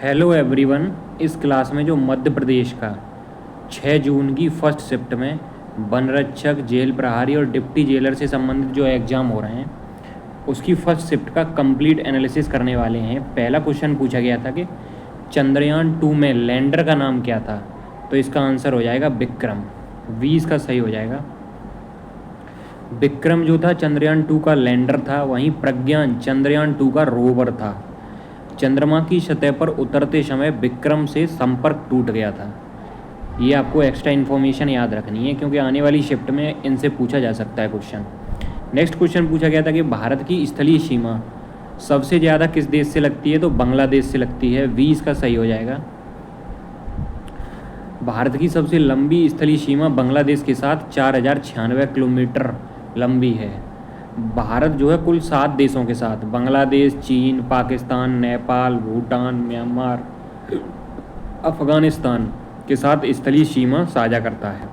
Hello everyone. इस class में जो मध्य प्रदेश का 6 जून की फर्स्ट शिफ्ट में वन रक्षक, जेल प्रहरी और डिप्टी जेलर से संबंधित जो एग्ज़ाम हो रहे हैं उसकी फर्स्ट शिफ्ट का कंप्लीट एनालिसिस करने वाले हैं। पहला क्वेश्चन पूछा गया था कि चंद्रयान 2 में लैंडर का नाम क्या था, तो इसका आंसर हो जाएगा विक्रम। 20 का सही हो जाएगा। विक्रम जो था चंद्रयान 2 का लैंडर था, वहीं प्रज्ञान चंद्रयान 2 का रोवर था। चंद्रमा की सतह पर उतरते समय विक्रम से संपर्क टूट गया था। ये आपको एक्स्ट्रा इन्फॉर्मेशन याद रखनी है क्योंकि आने वाली शिफ्ट में इनसे पूछा जा सकता है क्वेश्चन। नेक्स्ट क्वेश्चन पूछा गया था कि भारत की स्थलीय सीमा सबसे ज़्यादा किस देश से लगती है, तो बांग्लादेश से लगती है। 20 का सही हो जाएगा। भारत की सबसे लंबी स्थलीय सीमा बांग्लादेश के साथ 4096 किलोमीटर लंबी है। भारत जो है कुल 7 देशों के साथ बांग्लादेश, चीन, पाकिस्तान, नेपाल, भूटान, म्यांमार, अफगानिस्तान के साथ स्थलीय सीमा साझा करता है।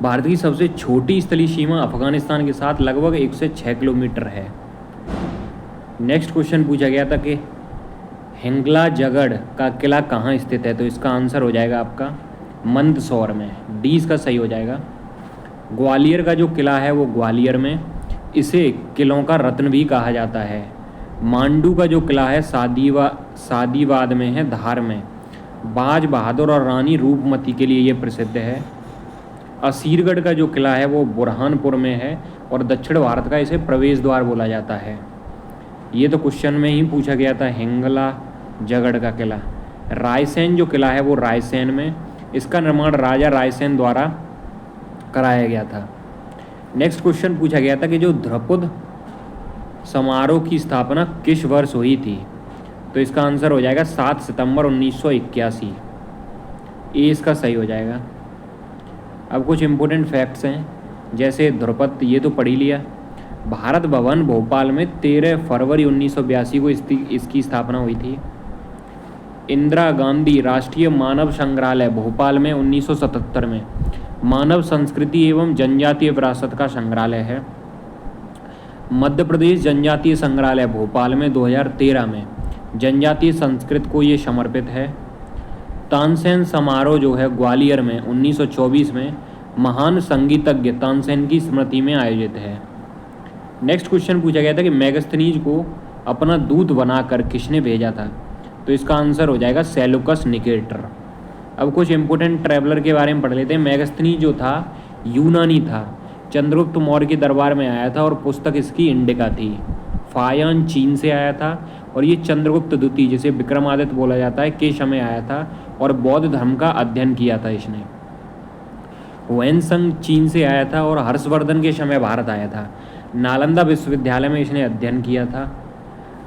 भारत की सबसे छोटी स्थलीय सीमा अफगानिस्तान के साथ लगभग 106 किलोमीटर है। नेक्स्ट क्वेश्चन पूछा गया था कि हिंगला जगड़ का किला कहाँ स्थित है, तो इसका आंसर हो जाएगा आपका मंदसौर में। 20 का सही हो जाएगा। ग्वालियर का जो किला है वो ग्वालियर में, इसे किलों का रत्न भी कहा जाता है। मांडू का जो किला है सादीवाद में है, धार में। बाज बहादुर और रानी रूपमती के लिए ये प्रसिद्ध है। असीरगढ़ का जो किला है वो बुरहानपुर में है और दक्षिण भारत का इसे प्रवेश द्वार बोला जाता है। ये तो क्वेश्चन में ही पूछा गया था, हिंगला जगड़ का किला। रायसेन जो किला है वो रायसेन में, इसका निर्माण राजा रायसेन द्वारा कराया गया था। नेक्स्ट क्वेश्चन पूछा गया था कि जो ध्रुपद समारोह की स्थापना किस वर्ष हुई थी, तो इसका आंसर हो जाएगा 7 सितंबर 1981। ये इसका सही हो जाएगा। अब कुछ इम्पोर्टेंट फैक्ट्स हैं, जैसे ध्रुपद ये तो पढ़ ही लिया। भारत भवन भोपाल में 13 फरवरी 1982 को इसकी स्थापना हुई थी। इंदिरा गांधी राष्ट्रीय मानव संग्रहालय भोपाल में 1977 में मानव संस्कृति एवं जनजातीय विरासत का संग्रहालय है। मध्य प्रदेश जनजातीय संग्रहालय भोपाल में 2013 में जनजातीय संस्कृति को ये समर्पित है। तानसेन समारोह जो है ग्वालियर में 1924 में महान संगीतज्ञ तानसेन की स्मृति में आयोजित है। नेक्स्ट क्वेश्चन पूछा गया था कि मैगस्थनीज को अपना दूत बनाकर किसने भेजा था, तो इसका आंसर हो जाएगा सेलुकस निकेटर। अब कुछ इंपोर्टेंट ट्रैवलर के बारे में पढ़ लेते हैं। मैगस्थनीज जो था यूनानी था, चंद्रगुप्त मौर्य के दरबार में आया था और पुस्तक इसकी इंडिका थी। फायान चीन से आया था और ये चंद्रगुप्त द्वितीय जिसे विक्रमादित्य बोला जाता है के समय आया था और बौद्ध धर्म का अध्ययन किया था इसने। वेनसंग चीन से आया था और हर्षवर्धन के समय भारत आया था। नालंदा विश्वविद्यालय में इसने अध्ययन किया था।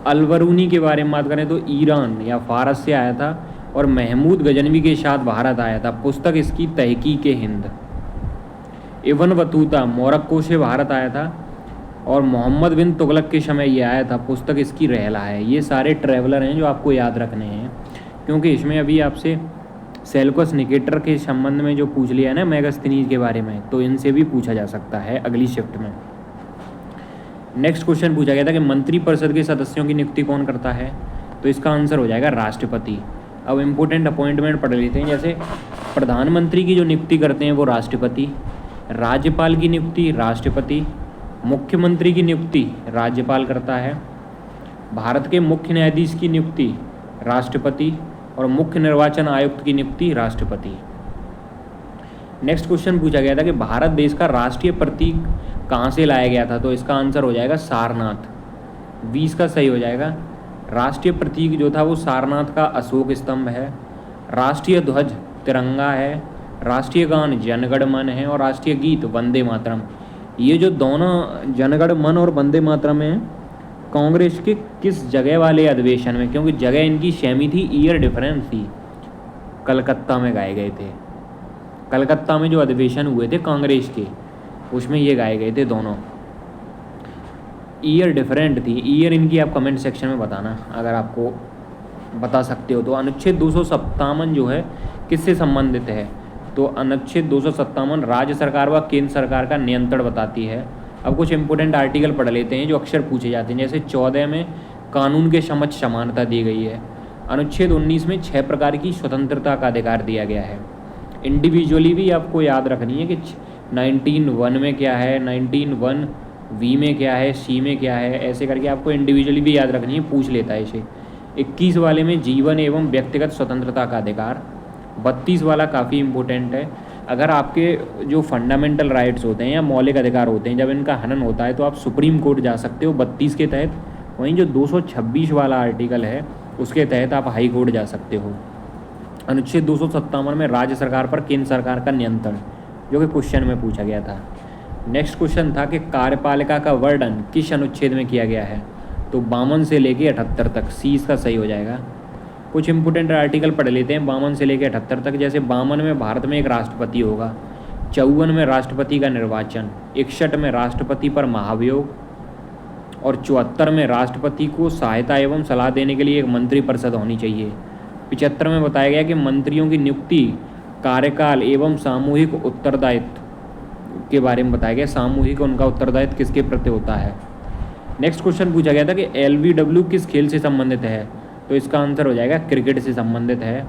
अलबरूनी के बारे में बात करें तो ईरान या फारस से आया था और महमूद गजनवी के साथ भारत आया था। पुस्तक इसकी तहकीक-ए-हिंद। इब्न बतूता मोरक्को से भारत आया था और मोहम्मद बिन तुगलक के समय ये आया था। पुस्तक इसकी रहला है। ये सारे ट्रैवलर हैं जो आपको याद रखने हैं क्योंकि इसमें अभी आपसे सेलुकस निकेटर के संबंध में जो पूछ लिया है ना मैगस्थनीज के बारे में, तो इनसे भी पूछा जा सकता है अगली शिफ्ट में। नेक्स्ट क्वेश्चन पूछा गया था कि मंत्रिपरिषद के सदस्यों की नियुक्ति कौन करता है, तो इसका आंसर हो जाएगा राष्ट्रपति। अब इम्पोर्टेंट अपॉइंटमेंट पढ़ लेते हैं, जैसे प्रधानमंत्री की जो नियुक्ति करते हैं वो राष्ट्रपति, राज्यपाल की नियुक्ति राष्ट्रपति, मुख्यमंत्री की नियुक्ति राज्यपाल करता है, भारत के मुख्य न्यायाधीश की नियुक्ति राष्ट्रपति और मुख्य निर्वाचन आयुक्त की नियुक्ति राष्ट्रपति। नेक्स्ट क्वेश्चन पूछा गया था कि भारत देश का राष्ट्रीय प्रतीक कहाँ से लाया गया था, तो इसका आंसर हो जाएगा सारनाथ। 20 का सही हो जाएगा। राष्ट्रीय प्रतीक जो था वो सारनाथ का अशोक स्तंभ है। राष्ट्रीय ध्वज तिरंगा है। राष्ट्रीय गान जनगण मन है और राष्ट्रीय गीत वंदे मातरम। ये जो दोनों जनगण मन और वंदे मातरम हैं कांग्रेस के किस जगह वाले अधिवेशन में, क्योंकि जगह इनकी सेमी थी, ईयर डिफरेंस थी, कलकत्ता में गाए गए थे। कलकत्ता में जो अधिवेशन हुए थे कांग्रेस के उसमें ये गाए गए थे दोनों। ईयर डिफरेंट थी। ईयर इनकी आप कमेंट सेक्शन में बताना अगर आपको बता सकते हो तो। अनुच्छेद 257 जो है किससे संबंधित है, तो अनुच्छेद 257 राज्य सरकार व केंद्र सरकार का नियंत्रण बताती है। अब कुछ इंपोर्टेंट आर्टिकल पढ़ लेते हैं जो अक्सर पूछे जाते हैं, जैसे 14 में कानून के समक्ष समानता दी गई है। अनुच्छेद 19 में 6 प्रकार की स्वतंत्रता का अधिकार दिया गया है। इंडिविजुअली भी आपको याद रखनी है कि 19(1) में क्या है, 19(1)(v) में क्या है, सी में क्या है, ऐसे करके आपको इंडिविजुअली भी याद रखनी है, पूछ लेता है इसे। 21 वाले में जीवन एवं व्यक्तिगत स्वतंत्रता का अधिकार। 32 वाला काफ़ी इम्पोर्टेंट है। अगर आपके जो फंडामेंटल राइट्स होते हैं या मौलिक अधिकार होते हैं, जब इनका हनन होता है तो आप सुप्रीम कोर्ट जा सकते हो 32 के तहत। वहीं जो 226 वाला आर्टिकल है उसके तहत आप हाई कोर्ट जा सकते हो। अनुच्छेद 257 में राज्य सरकार पर केंद्र सरकार का नियंत्रण, जो कि क्वेश्चन में पूछा गया था। नेक्स्ट क्वेश्चन था कि कार्यपालिका का वर्णन किस अनुच्छेद में किया गया है, तो 52 से लेके 78 तक, सी इसका सही हो जाएगा। कुछ इंपोर्टेंट आर्टिकल पढ़ लेते हैं 52 से लेकर 78 तक। जैसे 52 में भारत में एक राष्ट्रपति होगा, 54 में राष्ट्रपति का निर्वाचन, 61 में राष्ट्रपति पर महाभियोग और 74 में राष्ट्रपति को सहायता एवं सलाह देने के लिए एक मंत्रिपरिषद होनी चाहिए। 75 में बताया गया कि मंत्रियों की नियुक्ति, कार्यकाल एवं सामूहिक उत्तरदायित्व के बारे में बताया गया, सामूहिक उनका उत्तरदायित्व किसके प्रति होता है। नेक्स्ट क्वेश्चन पूछा गया था कि LBW किस खेल से संबंधित है, तो इसका आंसर हो जाएगा क्रिकेट से संबंधित है।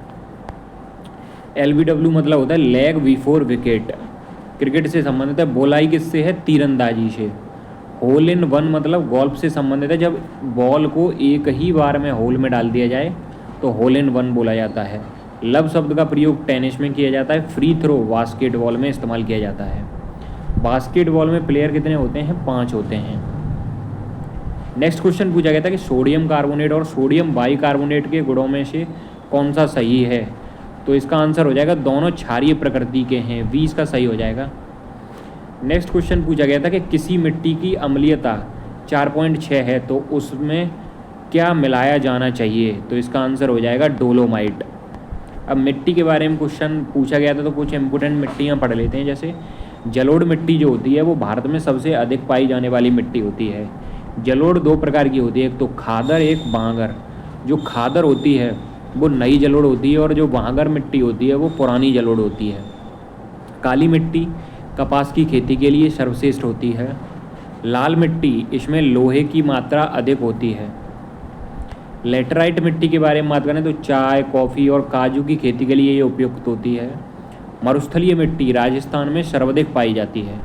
LBW मतलब होता है लेग बिफोर विकेट, क्रिकेट से संबंधित है। बोलाई किससे है, तीरंदाजी से। होल इन वन मतलब गोल्फ से संबंधित है, जब बॉल को एक ही बार में होल में डाल दिया जाए तो होल इन वन बोला जाता है। लव शब्द का प्रयोग टेनिस में किया जाता है। फ्री थ्रो बास्केटबॉल में इस्तेमाल किया जाता है। बास्केटबॉल में प्लेयर कितने होते हैं, 5 होते हैं। नेक्स्ट क्वेश्चन पूछा गया था कि सोडियम कार्बोनेट और सोडियम बाइकार्बोनेट के गुणों में से कौन सा सही है, तो इसका आंसर हो जाएगा दोनों क्षारीय प्रकृति के हैं, 20 का सही हो जाएगा। नेक्स्ट क्वेश्चन पूछा गया था कि किसी मिट्टी की अम्लीयता 4.6 है तो उसमें क्या मिलाया जाना चाहिए, तो इसका आंसर हो जाएगा डोलोमाइट। अब मिट्टी के बारे में क्वेश्चन पूछा गया था तो कुछ इंपोर्टेंट मिट्टियाँ पढ़ लेते हैं। जैसे जलोढ़ मिट्टी जो होती है वो भारत में सबसे अधिक पाई जाने वाली मिट्टी होती है। जलोढ़ 2 प्रकार की होती है, एक तो खादर, एक बांगर। जो खादर होती है वो नई जलोढ़ होती है और जो बांगर मिट्टी होती है वो पुरानी जलोढ़ होती है। काली मिट्टी कपास की खेती के लिए सर्वश्रेष्ठ होती है। लाल मिट्टी, इसमें लोहे की मात्रा अधिक होती है। लेटराइट मिट्टी के बारे में बात करें तो चाय, कॉफ़ी और काजू की खेती के लिए ये उपयुक्त होती है। मरुस्थलीय मिट्टी राजस्थान में सर्वाधिक पाई जाती है।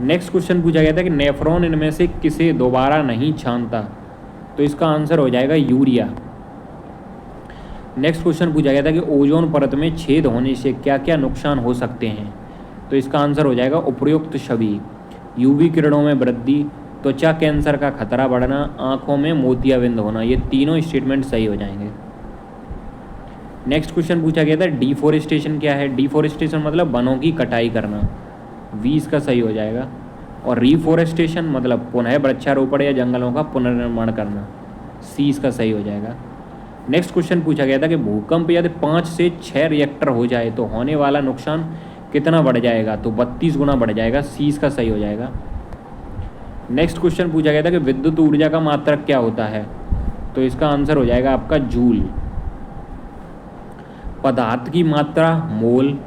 नेक्स्ट क्वेश्चन पूछा गया था कि नेफ्रॉन इनमें से किसे दोबारा नहीं छानता, तो इसका आंसर हो जाएगा यूरिया। नेक्स्ट क्वेश्चन पूछा गया था कि ओजोन परत में छेद होने से क्या क्या नुकसान हो सकते हैं, तो इसका आंसर हो जाएगा उपरोक्त सभी। यूवी किरणों में वृद्धि, त्वचा कैंसर का खतरा बढ़ना, आंखों में मोतियाबिंद होना, ये तीनों स्टेटमेंट सही हो जाएंगे। नेक्स्ट क्वेश्चन पूछा गया था डिफोरेस्टेशन क्या है। डिफोरेस्टेशन मतलब वनों की कटाई करना, 20 का सही हो जाएगा। और रिफोरेस्टेशन मतलब पुनः वृक्षारोपण या जंगलों का पुनर्निर्माण करना, 30 का सही हो जाएगा। नेक्स्ट क्वेश्चन पूछा गया था कि भूकंप यदि 5 से 6 रिएक्टर हो जाए तो होने वाला नुकसान कितना बढ़ जाएगा, तो 32 गुना बढ़ जाएगा, 30 का सही हो जाएगा। नेक्स्ट क्वेश्चन पूछा गया था कि विद्युत ऊर्जा का मात्रक क्या होता है, तो इसका आंसर हो जाएगा आपका जूल। पदार्थ की मात्रा मोल,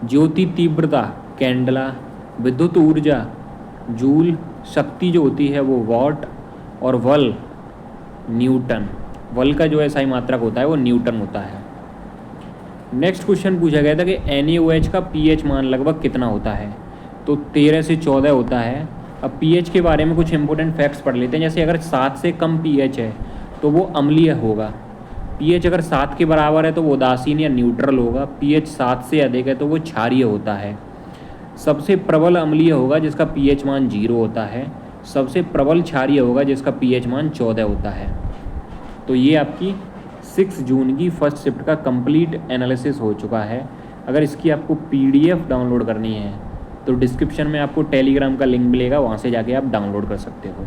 ज्योति तीव्रता कैंडला, विद्युत ऊर्जा जूल, शक्ति जो होती है वो वॉट और बल न्यूटन। बल का जो SI मात्रक होता है वो न्यूटन होता है। नेक्स्ट क्वेश्चन पूछा गया था कि NaOH का pH मान लगभग कितना होता है, तो 13 से 14 होता है। अब pH के बारे में कुछ इंपॉर्टेंट फैक्ट्स पढ़ लेते हैं। जैसे अगर 7 से कम pH है तो वो अम्लीय होगा। pH अगर 7 के बराबर है तो वो उदासीन या न्यूट्रल होगा। pH 7 से अधिक है तो वो क्षारीय होता है। सबसे प्रबल अम्लीय होगा जिसका pH मान 0 होता है। सबसे प्रबल क्षारीय होगा जिसका pH मान 14 होता है। तो ये आपकी 6 जून की फर्स्ट शिफ्ट का कंप्लीट एनालिसिस हो चुका है। अगर इसकी आपको PDF डाउनलोड करनी है तो डिस्क्रिप्शन में आपको टेलीग्राम का लिंक मिलेगा, वहाँ से जाके आप डाउनलोड कर सकते हो।